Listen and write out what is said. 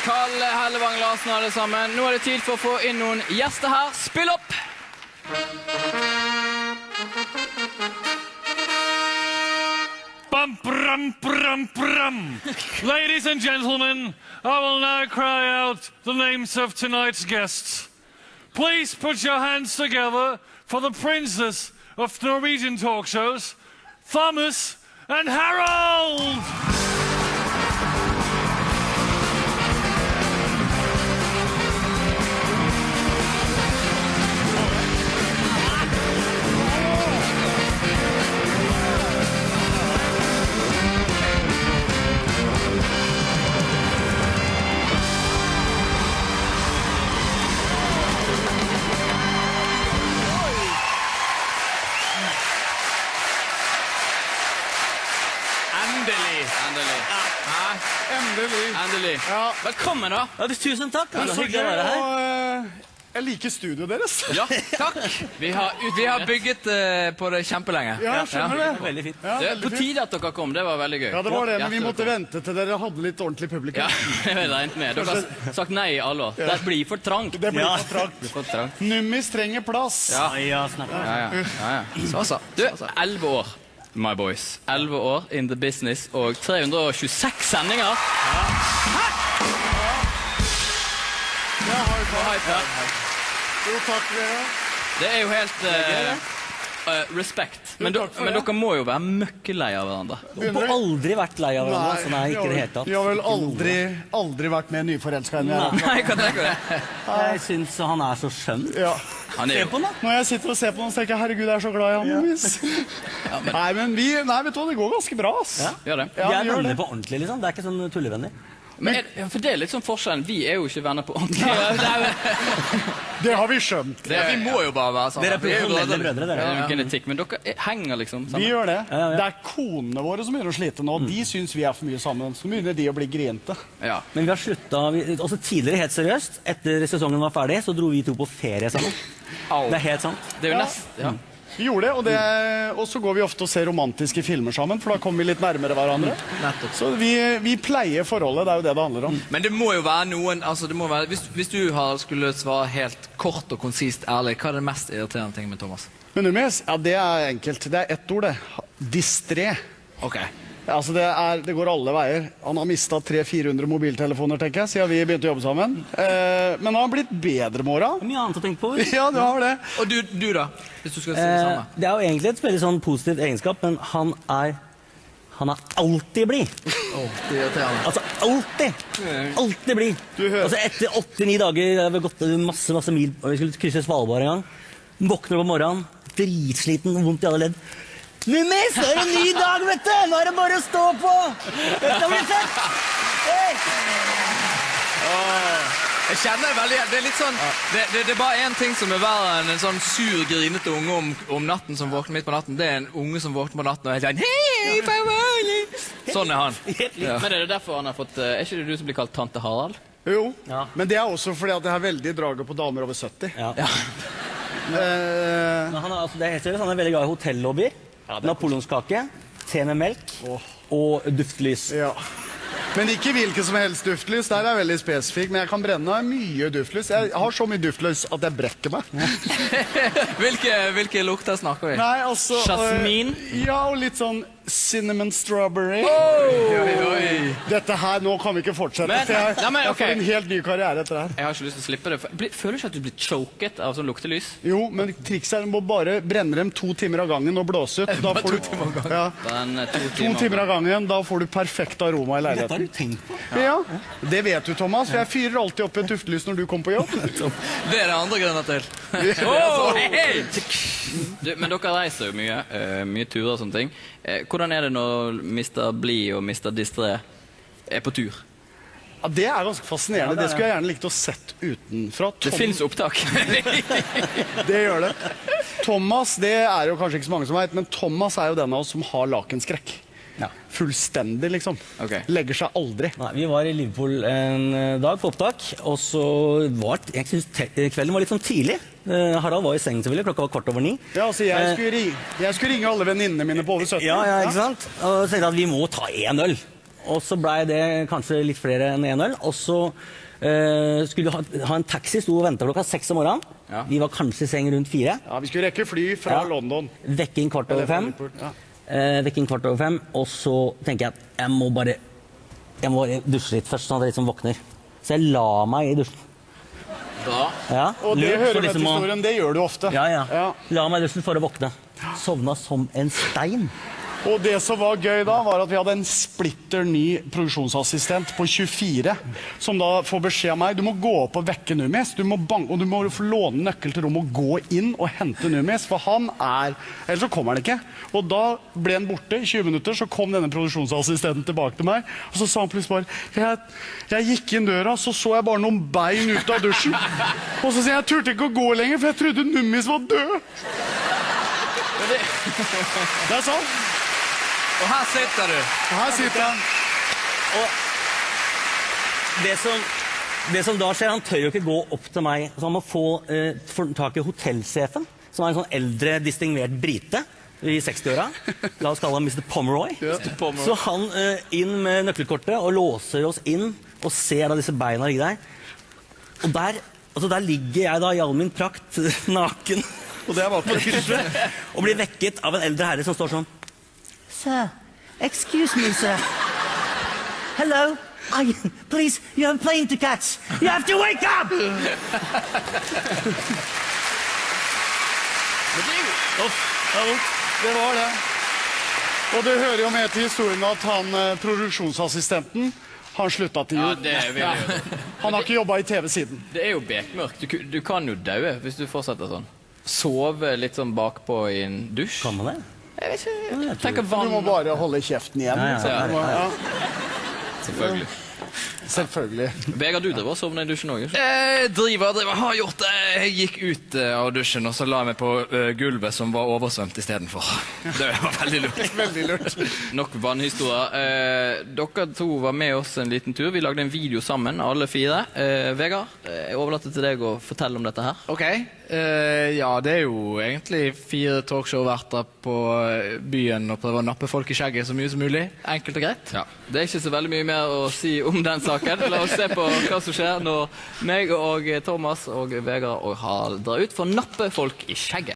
Karl Hellevang Larsen alle sammen. Nå er det tid for å få inn noen gjester her. Spill opp! Bum, brum, brum, brum. Ladies and gentlemen, I will now cry out the names of tonight's guests. Please put your hands together for the princes of Norwegian talk shows, Thomas and Harold! Endelig. Ja. Velkommen da. Ja, tusen takk. Det er så hyggelig å være her. Jeg liker studioet deres. Ja, takk. Vi har bygget på det kjempelenge. Ja, jeg skjønner det. Veldig fint. Ja, Det er veldig på fint. tide at dere kom, det var veldig gøy. Ja, det var det, men vi Hjertelig måtte velkommen. vente til dere hadde litt ordentlig publikum. Ja, jeg regnet med. Dere har sagt nei i alle år. Det blir for trangt. Det blir Ja. for trangt. Det blir for trangt. Nummis trenger plass. Ja. Ja, snakker. Ja. Så. Du, 11 år, my boys. 11 år in the business og 326 sendinger. Jo, takk dere. Det er jo helt respekt. Men takk for det. dere må jo være møkkelei av hverandre. På aldri vært lei av hverandre, så nei, ikke det helt tatt. Vi har vel aldri vært mer nyforelsket enn vi er. Nei, hva tenker du det? Jeg synes han er så skjønn. Ja. Han er Se jo... på den da. Når jeg sitter og ser på den, så tenker jeg, herregud, jeg er så glad i han, Nummis. Nei, men vet du hva, det går ganske bra, ass. Ja. Gjør det. Vi Ja, er vi gjør venner det. på ordentlig, liksom. Det er ikke sånn tullevenner. Men for det er litt sånn forskjellen. Vi er jo ikke venner på ordentlig. Det har vi skjønt. Vi må jo bare være sånn. Dere er profesjonelle brødre, Det dere. er jo genetikk, men dere henger liksom Vi sammen. gjør det. Ja. Det er konene våre som begynner å slite nå. De synes vi er for mye sammen. Så begynner de å bli grinte. Ja. Men vi har sluttet, også tidligere helt seriøst, etter sesongen var ferdig, så dro vi to på ferie sammen. Det er helt sant. Det er jo Ja. nest... Ja. Vi gjorde det, og så går vi ofte og ser romantiske filmer sammen, for da kommer vi litt nærmere hverandre. Så vi pleier forholdet, det er jo det det handler om. Men det må jo være noen, altså det må være, hvis du skulle svare helt kort og konsist ærlig, hva er det mest irriterende ting med Thomas? Men Nummis, ja, det er enkelt. Det er ett ord, det. Distré. Ok. Altså det går alle veier. Han har mistet 300-400 mobiltelefoner, tenker jeg, siden vi begynte å jobbe sammen. Men han har blitt bedre med åra. Det er mye annet å tenke på. Ja, du har det. Og du da, hvis du skal si det samme? Det er jo egentlig et veldig sånn positivt egenskap, men han er alltid blid. Det er irriterende. Altså alltid. Alltid blid. Du hører. Altså etter 8-9 dager, vi har gått masse mil, og vi skulle krysse Svalbard en gang. Våkner på morgenen, dritsliten, vondt i alle ledd. Nummis, det er en ny dag, vet du! Nå er det bare å stå på! Dette blir fett! Hey! Jeg kjenner veldig, det er litt sånn, det er bare en ting som er verre enn en sånn sur, grinete unge om natten som våkner midt på natten. Det er en unge som våkner på natten og er sånn, hei, farvel! Sånn er han. Men er det derfor han har fått... Er ikke det du som blir kalt Tante Harald? Jo, Ja. men det er også fordi at jeg har veldig draget på damer over 70. Ja. Eh, Men han er, altså, det er helt seriøst, han er veldig glad i hotellobbyer, napoleonskake, te med melk og duftlys. ja. Men ikke hvilken som helst duftlys, der er jeg veldig spesifik, men jeg kan brenne mye duftlys. Jeg har så mye duftlys at jeg brekker meg. Hvilke lukter snakker vi? Nei, altså... Jasmin? Ja, og litt sånn cinnamon strawberry. Dette her, nå kan vi ikke fortsette, Men- for jeg, Nei, men, jeg ok. får en helt ny karriere etter det her. Jeg har ikke lyst til å slippe det. Føler du ikke at du blir choket av sånn luktelys? Jo, men trikset er at du må bare brenne dem 2 timer av gangen og blåse ut. Da får du, ja, Den 2 2 timer. timer av gangen, da får du perfekt aroma i Dette har leiligheten. du tenkt på. Ja, det vet du, Thomas, for jeg fyrer alltid opp et duftlys når du kommer på jobb. Det er det andre grunner til. Men dere reiser jo mye, mye turer og sånne ting. Hvordan er det når Mr. Bli og Mr. Distré er på tur? Ja, det er ganske fascinerende. Det skulle jeg gjerne likt å sett utenfra. Det finnes opptak. Det gjør det. Thomas, det er jo kanskje ikke så mange som vet, men Thomas er jo den av oss som har lakenskrekk. Ja. Fullstendig, liksom. Ok. Legger seg aldri. Nei, vi var i Liverpool en dag på opptak, og så var jeg synes kvelden var litt sånn tidlig. Harald var i sengen selvfølgelig, klokka var 8:15. Ja, altså, jeg skulle ringe alle venninnene mine på over 70. Ja, ikke sant? Og så tenkte jeg at vi må ta en øl. og så ble det kanskje litt flere enn en øl, og så skulle vi ha en taxi, stod og ventet klokka 6 om morgenen. Ja. Vi var kanskje i seng rundt 4. Ja, vi skulle rekke fly fra Ja. London. Vekking kvart over 5. Ja. Vekking kvart over 5, og så tenker jeg at jeg må bare dusje litt først, sånn at jeg liksom våkner. Så jeg la meg i dusjen. Bra. Ja, Og det løp hører for med til liksom å- historien, det gjør du ofte. Ja. La meg i dusjen for å våkne. Sovna som en stein. Og det som var gøy da, var at vi hadde en splitter ny produksjonsassistent på 24, som da får beskjed av meg, du må gå opp og vekke Numis, og du må få låne nøkkel til rommet og gå inn og hente Numis, for ellers så kommer han ikke. Og da ble han borte i 20 minutter, så kom denne produksjonsassistenten tilbake til meg, og så sa han plutselig bare, jeg gikk inn døra, så jeg bare noen bein ut av dusjen. Og så sier jeg turte ikke å gå lenger, for jeg trodde Numis var død. Det er sant. Og her sitter du. Her sitter han. Det som da skjer, han tør jo ikke gå opp til meg, så han må få tak i hotellsjefen, som er en sånn eldre, distingvert brite i 60-åra. La oss kalle ham Mr. Pomeroy. Så han inn med nøkkelkortet og låser oss inn og ser da disse beina ligge der. Og der ligger jeg da i all min prakt, naken, Og det er bare på og blir vekket av en eldre herre som står sånn. Sir, excuse me, sir. Hello? Please, you have a plane to catch. You have to wake up! Det var det. Og det hører jo med til historien at han produksjonsassistenten, han slutta til Ja, jul. det vil jeg jo. Han har ikke jobba i TV siden. Det er jo bekmørkt. Du kan jo daue hvis du fortsetter sånn. Sove litt sånn bakpå i en dusj. Kan man det? Jeg vet ikke. Jeg tenker Du må vann. bare holde kjeften igjen. Ja. Ja, Selvfølgelig. selvfølgelig. Vegard, du driver og sovner i dusjen også, ikke? Har gjort det. Jeg gikk ut av dusjen, og så la jeg meg på gulvet som var oversvømt i stedet for. Det var veldig lurt. Veldig lurt. Nok vannhistorier. Dere to var med oss en liten tur. Vi lagde en video sammen, alle 4. Vegard, jeg overlater til deg å fortelle om dette her. Ok, ja, det er jo egentlig 4 talkshow-verter på byen og prøve å nappe folk i skjegget så mye som mulig. Enkelt og greit. Ja. Det er ikke så veldig mye mer å si om den saken. La oss se på hva som skjer når meg og Thomas og Vegard og Harald drar ut for å nappe folk i skjegget.